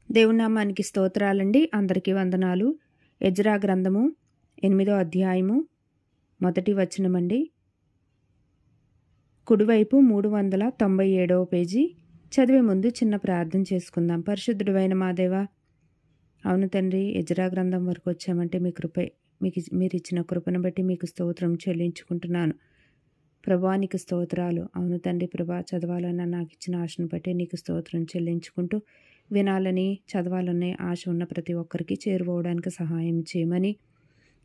దేవుని నామానికి స్తోత్రాలండి. అందరికీ వందనాలు. ఎజ్రా గ్రంథము 8వ అధ్యాయము 1వ వచనమండి. కుడివైపు 397వ పేజీ. చదివే ముందు చిన్న ప్రార్థన చేసుకుందాం. పరిశుద్ధుడైన మా దేవా, అవును తండ్రి, ఎజ్రా గ్రంథం వరకు వచ్చామంటే మీ కృపే. మీరు ఇచ్చిన కృపను బట్టి మీకు స్తోత్రం చెల్లించుకుంటున్నాను. ప్రభానికి స్తోత్రాలు. అవును తండ్రి, ప్రభా, చదవాలన్న నాకు ఇచ్చిన ఆశను బట్టి నీకు స్తోత్రం చెల్లించుకుంటూ, వినాలని చదవాలనే ఆశ ఉన్న ప్రతి ఒక్కరికి చేరుకోవడానికి సహాయం చేయమని,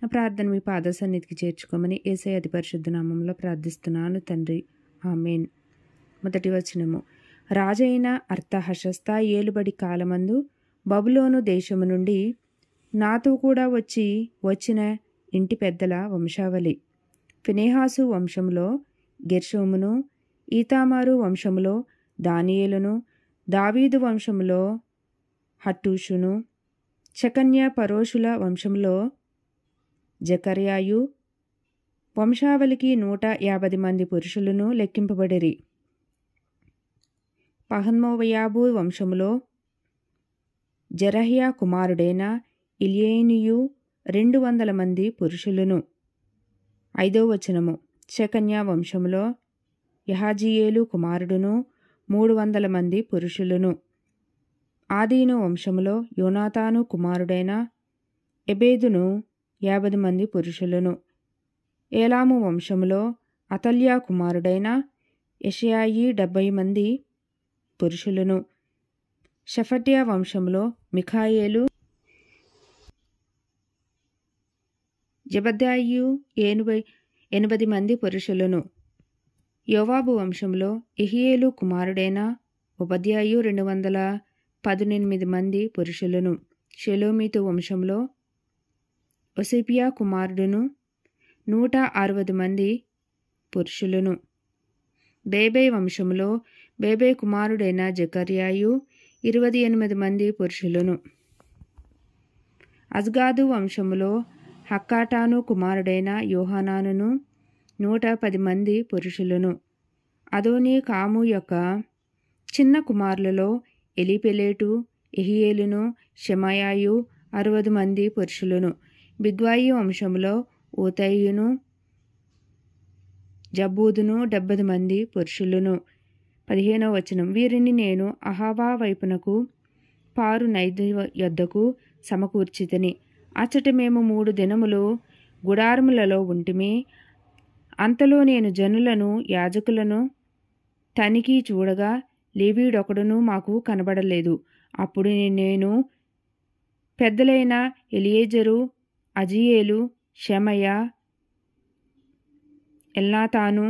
ఆ ప్రార్థన మీ పాద సన్నిధికి చేర్చుకోమని యేసయ్య అతి పరిశుద్ధ నామంలో ప్రార్థిస్తున్నాను తండ్రి, ఆమేన్. 1వ వచనము. రాజైన అర్తహషస్త ఏలుబడి కాలమందు బబులోను దేశము నుండి నాతో కూడా వచ్చిన ఇంటి పెద్దల వంశావళి. ఫినెహాసు వంశములో గెర్షోమును, ఈతామారు వంశములో దానియేలును, దావీదు వంశములో హట్టూషును, షెకన్య పరోషుల వంశంలో జకర్యాయు, వంశావళికి 150 మంది పురుషులను లెక్కింపబడిరి. పహన్మోవయాబు వంశములో జెరహ్యా కుమారుడైన ఇల్యేనియు 200 మంది పురుషులను. 5వ వచనము. షెకన్య వంశములో యహాజీయేలు కుమారుడును 300 మంది పురుషులను. ఆదీను వంశములో యోనాతాను కుమారుడైన ఎబేదును 50 మంది పురుషులను. ఏలాము వంశములో అతల్యా కుమారుడైన యెషయాయి 70 మంది పురుషులను. షెఫట్య వంశములో మిఖాయేలు, జబద్యాయు 80 మంది పురుషులను. యోవాబు వంశంలో యెహీయేలు కుమారుడైన ఓబద్యాయు 218 మంది పురుషులను. షెలోమీతు వంశంలో ఒసేపియా కుమారుడును 160 మంది పురుషులను. బేబై వంశంలో బేబై కుమారుడైన జకర్యాయు 28 మంది పురుషులను. అజ్గాదు వంశములో హక్కాటాను కుమారుడైన యోహానానును 110 మంది పురుషులను. అదోనీ కాము యొక్క చిన్న కుమారులలో ఎలీపెలేటు, యెహీయేలును, షెమాయాయు 60 మంది పురుషులను. బిగ్వాయి వంశములో ఊతయియును, జబ్బూదును 70 మంది పురుషులను. 15వ వచనం. వీరిని నేను అహవా వైపునకు పారు నైదు యొద్దకు సమకూర్చితిని. అచ్చట మేము 3 దినములు గుడారములలో ఉంటిమి. అంతలో నేను జనులను యాజకులను తనిఖీ చూడగా లేవీయుడొకడును మాకు కనబడలేదు. అప్పుడు నేను పెద్దలైన ఎలియేజరు, అజీయేలు, షెమయ, ఎల్నాతాను,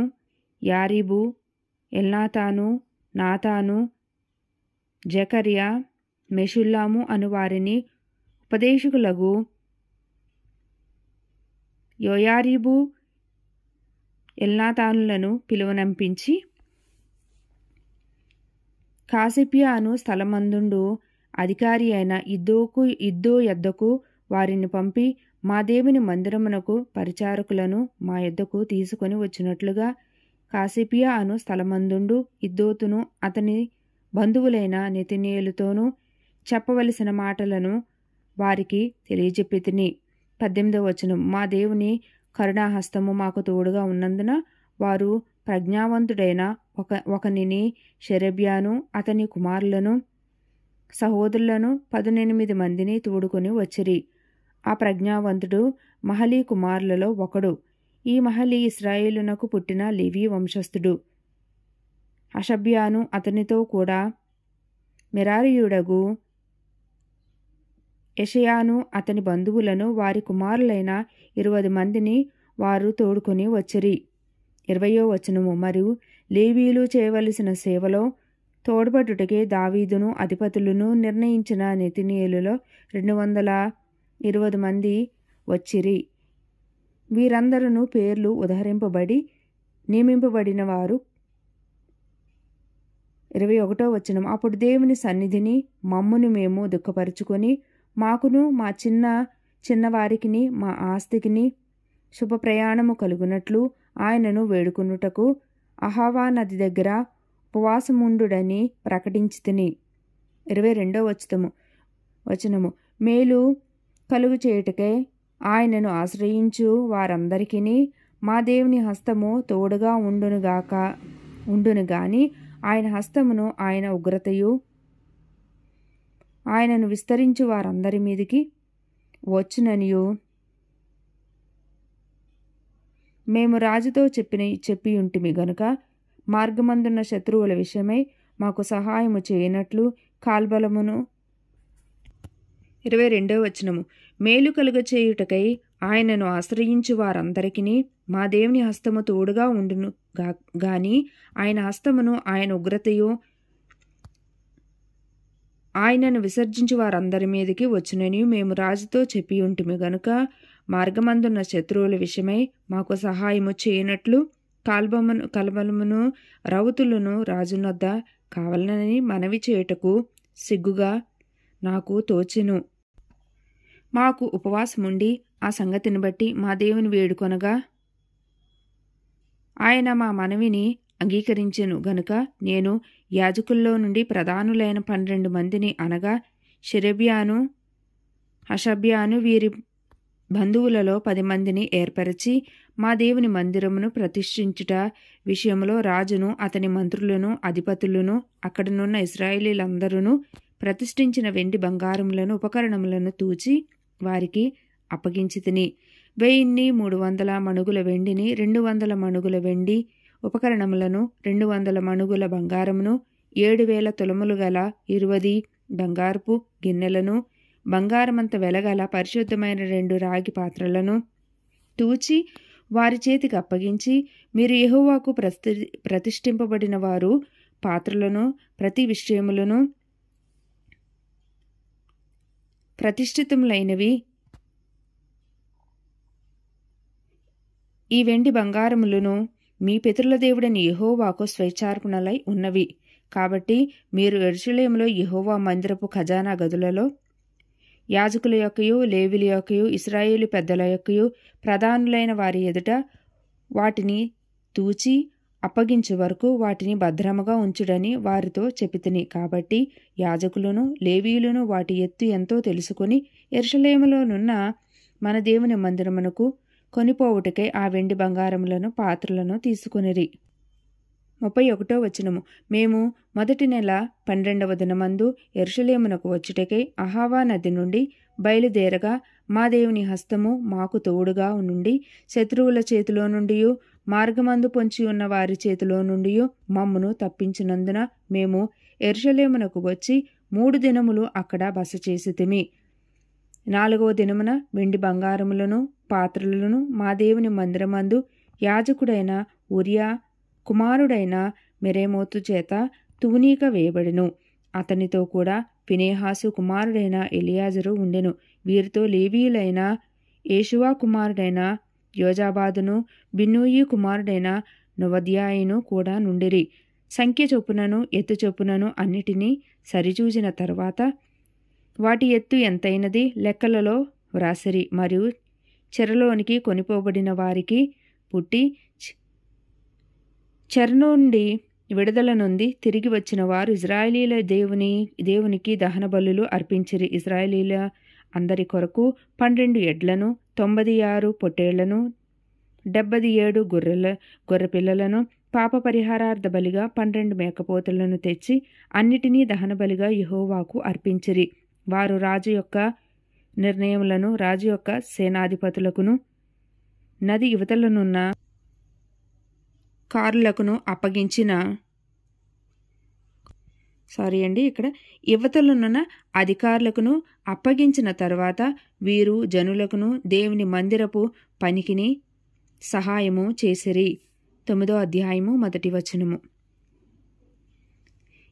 యారీబు, ఎల్నాతాను, నాతాను, జకర్యా, మెషుల్లాము అను వారిని ఉపదేశకులగు యోయారీబు, ఎల్నాతానులను పిలువనంపించి కాసిప్యా అను స్థలమందుండు అధికారి అయిన ఇద్దో యొద్దకు వారిని పంపి, మా దేవుని మందిరమునకు పరిచారకులను మా యొద్దకు తీసుకొని వచ్చినట్లుగా కాసిపియా అను స్థలమందుండు ఇద్దోతును అతని బంధువులైన నెతనీయేలుతోనూ చెప్పవలసిన మాటలను వారికి తెలియజెప్పితిని. 18వ వచనం. మా దేవుని కరుణాహస్తము మాకు తోడుగా ఉన్నందున వారు ప్రజ్ఞావంతుడైన ఒకనిని షెరెబ్యాను అతని కుమారులను సహోదరులను 18 మందిని తోడుకొని వచ్చిరి. ఆ ప్రజ్ఞావంతుడు మహలి కుమారులలో ఒకడు. ఈ మహలి ఇశ్రాయేలునకు పుట్టిన లేవీ వంశస్థుడు. హషబ్యాను అతనితో కూడా మెరారీయుడగు యెషయాను అతని బంధువులను వారి కుమారులైన 20 మందిని వారు తోడుకొని వచ్చిరి. 20వ వచనము. మరియు లేవీయులు చేయవలసిన సేవలో తోడ్పడుటకే దావీదును అధిపతులను నిర్ణయించిన నెతనీయేలులో 220 మంది వచ్చిరి. వీరందరూ పేర్లు ఉదహరింపబడి నియమింపబడిన వారు. 21వ వచనం. అప్పుడు దేవుని సన్నిధిని మమ్మును మేము దుఃఖపరుచుకొని మాకును మా చిన్నవారికిని మా ఆస్తికిని శుభప్రయాణము కలుగునట్లు ఆయనను వేడుకొనుటకు అహవా నది దగ్గర ఉపవాసముండుడని ప్రకటించితిని. 22వ వచనము. వచనము. మేలు కలుగు చేయుటకై ఆయనను ఆశ్రయించు వారందరికీ మా దేవుని హస్తము తోడుగా ఉండును గాని ఆయన హస్తమును ఆయన ఉగ్రతయు ఆయనను విస్తరించు వారందరి మీదికి వచ్చుననియు మేము రాజుతో చెప్పి ఉంటిమి గనుక మార్గమందున్న శత్రువుల విషయమై మాకు సహాయము చేయనట్లు కాల్బలమును. 22వ వచనము. మేలు కలుగ చేయుటకై ఆయనను ఆశ్రయించు వారందరికీ మా దేవుని హస్తము తోడుగా ఉండును గాని ఆయన హస్తమును ఆయన ఉగ్రతయు ఆయనను విసర్జించు వారందరి మీదకి వచ్చునని మేము రాజుతో చెప్పి ఉంటిమి గనుక మార్గమందున్న శత్రువుల విషయమై మాకు సహాయము చేయనట్లు కలబలమును రౌతులను రాజునొద్ద కావాలనని మనవి చేయుటకు సిగ్గుగా నాకు తోచెను. మాకు ఉపవాసముండి ఆ సంగతిని బట్టి మా దేవుని వేడుకొనగా ఆయన మా మనవిని అంగీకరించెను గనుక నేను యాజకుల్లో నుండి ప్రధానులైన 12 మందిని అనగా షెరెబ్యాను హషబ్యాను వీరి బంధువులలో 10 మందిని ఏర్పరచి మా దేవుని మందిరమును ప్రతిష్ఠించుట విషయంలో రాజును అతని మంత్రులను అధిపతులను అక్కడనున్న ఇశ్రాయేలీలందరూ ప్రతిష్ఠించిన వెండి బంగారములను ఉపకరణములను తూచి వారికి అప్పగించితిని. 1300 మణుగుల వెండిని, 200 మణుగుల వెండి ఉపకరణములను, 200 మణుగుల బంగారమును, 7000 తులములు గల 20 బంగారపు గిన్నెలను, బంగారమంత వెలగల పరిశుద్ధమైన 2 రాగి పాత్రలను తూచి వారి చేతికి అప్పగించి, మీరు యెహోవాకు ప్రతిష్ఠింపబడిన వారు పాత్రలను ప్రతి విషయములను ప్రతిష్ఠితములైనవి ఈ వెండి బంగారములను మీ పితరుల దేవుడైన యెహోవాకు స్వేచ్ఛార్పణలై ఉన్నవి. కాబట్టి మీరు యెరూషలేములో యెహోవా మందిరపు ఖజానా గదులలో యాజకుల యొక్కయు లేవీయుల యొక్కయు ఇశ్రాయేలు పెద్దల యొక్కయు ప్రధానులైన వారి ఎదుట వాటిని తూచి అప్పగించు వరకు వాటిని భద్రముగా ఉంచుడని వారితో చెప్పితిని. కాబట్టి యాజకులను లేవీయులను వాటి ఎత్తు ఎంతో తెలుసుకుని యెరూషలేములోనున్న మన దేవుని మందిరమునకు కొనిపోవుటకై ఆ వెండి బంగారములను పాత్రలను తీసుకొనిరి. 31వ వచనము. మేము మొదటి నెల 12వ దినమందు యెరూషలేమునకు వచ్చుటకై అహావా నది నుండి బయలుదేరగా మా దేవుని హస్తము మాకు తోడుగా నుండి శత్రువుల చేతిలో నుండి మార్గమందు పొంచి ఉన్న వారి చేతిలో నుండి మమ్మును తప్పించినందున మేము యెరూషలేమునకు వచ్చి 3 దినములు అక్కడ బస చేసితిమి. 4వ దినమున వెండి బంగారములను పాత్రలను మా దేవుని మందిరమందు యాజకుడైన ఉరియా కుమారుడైన మెరేమోతు చేత తూనీక వేయబడెను. అతనితో కూడా ఫినెహాసు కుమారుడైన ఎలియాజరు ఉండెను. వీరితో లేవీయులైన యేషువా కుమారుడైన యోజాబాదును బిన్నూయి కుమారుడైన నొవద్యాయును కూడా నుండిరి. సంఖ్య చొప్పునను ఎత్తు చొప్పునను అన్నిటినీ సరిచూసిన తరువాత వాటి ఎత్తు ఎంతైనది లెక్కలలో వ్రాసిరి. మరియు చెరలోనికి కొనిపోబడిన వారికి పుట్టి చెర నుండి విడుదల నొంది తిరిగి వచ్చిన వారు ఇశ్రాయేలీల దేవునికి దహన బలులు అర్పించిరి. ఇశ్రాయేలీల అందరి కొరకు 12 ఎడ్లను, 96 పొట్టేళ్లను, 77 గొర్రె పిల్లలను, పాప పరిహారార్థ బలిగా 12 మేకపోతులను తెచ్చి అన్నిటినీ దహన బలిగా యెహోవాకు అర్పించిరి. వారు రాజు యొక్క నిర్ణయములను రాజు యొక్క సేనాధిపతులకును నది యువతలనున్న కారులకును అప్పగించిన ఇక్కడ యువతలనున్న అధికారులకును అప్పగించిన తర్వాత వీరు జనులకును దేవుని మందిరపు పనికిని సహాయము చేసిరి. 9వ అధ్యాయము 1వ వచనము.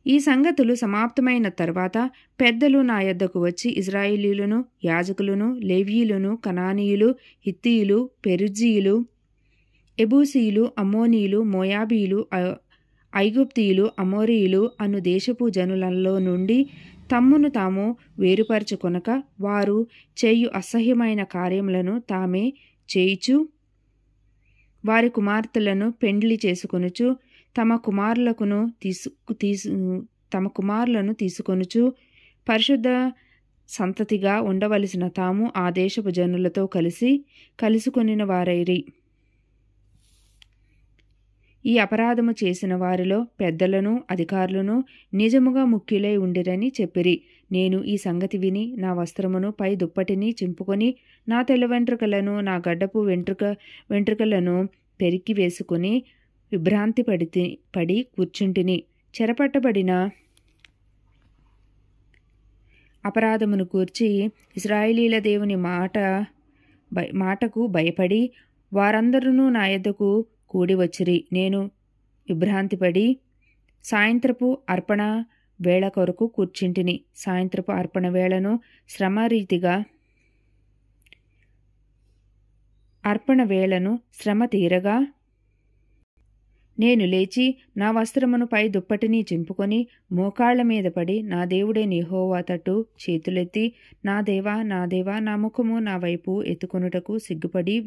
ఈ సంగతులు సమాప్తమైన తర్వాత పెద్దలు నా యొద్దకు వచ్చి ఇశ్రాయేలీయులను యాజకులను లేవీయులను కనానీయులు హిత్తీయులు పెరిజ్జీయులు ఎబూసీయులు అమ్మోనీయులు మోయాబీయులు ఐగుప్తీయులు అమోరీయులు అను దేశపు జనులలో నుండి తమ్మును తాము వేరుపరచుకొనక వారు చేయు అసహ్యమైన కార్యములను తామే చేయుచు వారి కుమార్తెలను పెండ్లి చేసుకొనుచు తమ కుమారులను తీసుకొనుచు పరిశుద్ధ సంతతిగా ఉండవలసిన తాము ఆ దేశపు జనులతో కలుసుకొనిన వారైరి. ఈ అపరాధము చేసిన వారిలో పెద్దలను అధికారులను నిజముగా ముఖ్యులై ఉండిరని చెప్పిరి. నేను ఈ సంగతి విని నా వస్త్రమును పై దుప్పటిని చింపుకొని నా తెల్ల వెంట్రుకలను నా గడ్డపు వెంట్రుకలను పెరికి వేసుకుని విభ్రాంతి పడి కూర్చుంటిని. చెరపట్టబడిన అపరాధమును గూర్చి ఇశ్రాయేలీల దేవుని మాటకు భయపడి వారందరూ నా యొద్దకు కూడి వచ్చిరి. నేను విభ్రాంతిపడి సాయంత్రపు అర్పణ వేళ కొరకు కూర్చుంటిని. సాయంత్రపు అర్పణ వేళను శ్రమ తీరగా నేను లేచి నా వస్త్రమును పై దుప్పటిని చింపుకొని మోకాళ్ల మీద పడి నా దేవుడైన యెహోవా తట్టు చేతులెత్తి, నా దేవా నా దేవా, నా ముఖము నా వైపు ఎత్తుకొనుటకు సిగ్గుపడి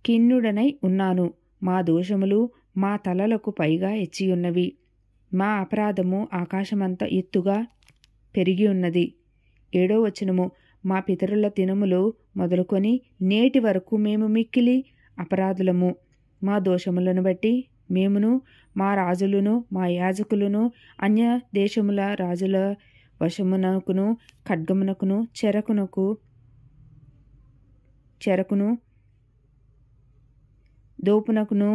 ఖిన్నుడనై ఉన్నాను. మా దోషములు మా తలలకు పైగా ఎచ్చియున్నవి. మా అపరాధము ఆకాశమంత ఎత్తుగా పెరిగి ఉన్నది. 7వ వచనము. మా పితరుల దినములు మొదలుకొని నేటి వరకు మేము మిక్కిలి అపరాధులము. మా దోషములను బట్టి మేమును మా రాజులను మా యాజకులను అన్య దేశముల రాజుల వశమునకును ఖడ్గమునకును చెరకును దోపునకును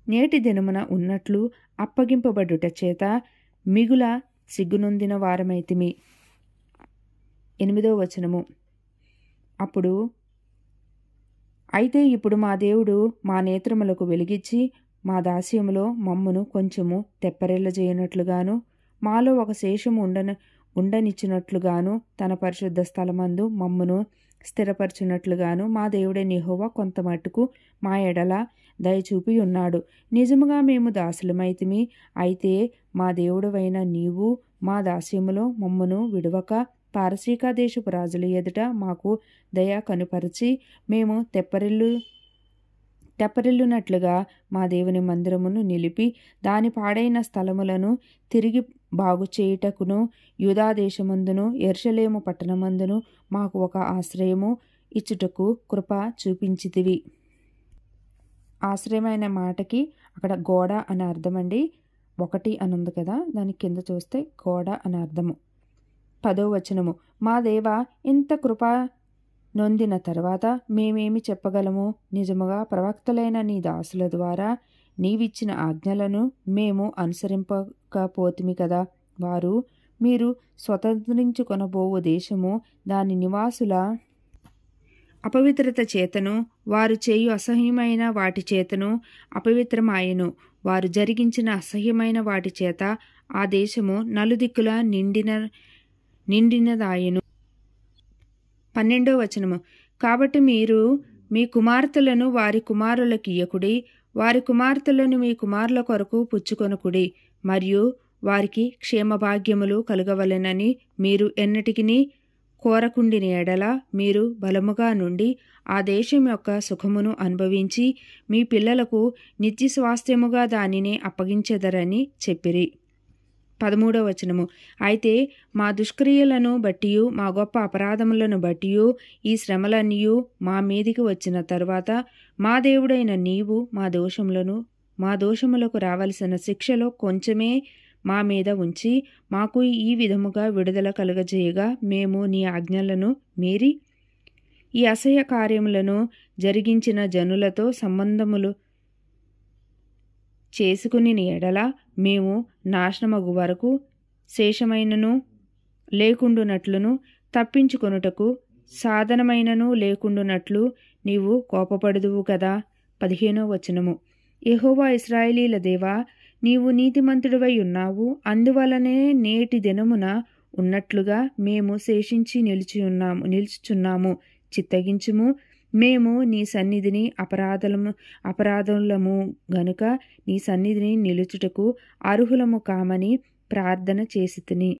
నేటి దినమున ఉన్నట్లు అప్పగింపబడుట చేత మిగుల సిగ్గునొందిన వారమైతిమి. 8వ వచనము. అయితే ఇప్పుడు మా దేవుడు మా నేత్రములకు వెలిగించి మా దాస్యములో మమ్మును కొంచెము తెప్పరిల్లజేయనట్లుగాను మాలో ఒక శేషము ఉండనిచ్చినట్లుగాను తన పరిశుద్ధ స్థలమందు మమ్మును స్థిరపరచునట్లుగాను మా దేవుడైన యెహోవా కొంత మట్టుకు మా ఎడల దయచూపి ఉన్నాడు. నిజముగా మేము దాసులమైతిమి. అయితే మా దేవుడవైన నీవు మా దాస్యములో మమ్మును విడువక పారసీక దేశపు రాజుల ఎదుట మాకు దయ కనుపరిచి మేము తెప్పరిల్లునట్లుగా మా దేవుని మందిరమును నిలిపి దాని పాడైన స్థలములను తిరిగి బాగు చేయుటకును యూదా దేశమందును యెరూషలేము పట్టణమందును మాకు ఒక ఆశ్రయము ఇచ్చుటకు కృప చూపించితివి. ఆశ్రయమైన మాటకి అక్కడ గోడ అని అర్థం అండి. 1 అని ఉంది కదా, దాని కింద చూస్తే గోడ అని అర్థము. 10వ వచనము. మా దేవా, ఇంత కృప నొందిన తర్వాత మేమేమి చెప్పగలము? నిజముగా ప్రవక్తలైన నీ దాసుల ద్వారా నీవిచ్చిన ఆజ్ఞలను మేము అనుసరింపకపోతిమి కదా. వారు మీరు స్వతంత్రించుకొనబోవు దేశము దాని నివాసుల అపవిత్రత చేతను వారు చేయు అసహ్యమైన వాటి చేతను అపవిత్రమాయెను. వారు జరిగించిన అసహ్యమైన వాటి చేత ఆ దేశము నలుదిక్కులా నిండినదాయెను. 12వ వచనము. కాబట్టి మీరు మీ కుమార్తెలను వారి కుమారులకు ఇయ్యకుడి, వారి కుమార్తెలను మీ కుమారుల కొరకు పుచ్చుకొనకుడి, మరియు వారికి క్షేమభాగ్యములు కలుగవలెనని మీరు ఎన్నటికిని కోరకుండిన ఎడల మీరు బలముగా నుండి ఆ దేశం యొక్క సుఖమును అనుభవించి మీ పిల్లలకు నిత్య స్వాస్థ్యముగా దానిని అప్పగించెదరని చెప్పిరి. 13వ వచనము. అయితే మా దుష్క్రియలను బట్టియు మా గొప్ప అపరాధములను బట్టియు ఈ శ్రమలన్నీయు మా మీదికి వచ్చిన తరువాత మా దేవుడైన నీవు మా దోషములకు రావలసిన శిక్షలో కొంచెమే మా మీద ఉంచి మాకు ఈ విధముగా విడుదల కలుగజేయగా మేము నీ ఆజ్ఞలను మీరి ఈ అసహ్య కార్యములను జరిగించిన జనులతో సంబంధములు చేసుకుని ఎడల మేము నాశనమగు వరకు శేషమైనను లేకుండునట్లును తప్పించుకొనుటకు సాధనమైనను లేకుండునట్లు నీవు కోపపడుదువు కదా. 15వ వచనము. యెహోవా ఇశ్రాయేలీల దేవా, నీవు నీతిమంతుడివై ఉన్నావు. అందువలనే నేటి దినమున ఉన్నట్లుగా మేము శేషించి నిలుచుచున్నాము. చిత్తగించుము. మేము నీ సన్నిధిని అపరాధులము గనుక నీ సన్నిధిని నిలుచుటకు అర్హులము కామని ప్రార్థన చేసితిని.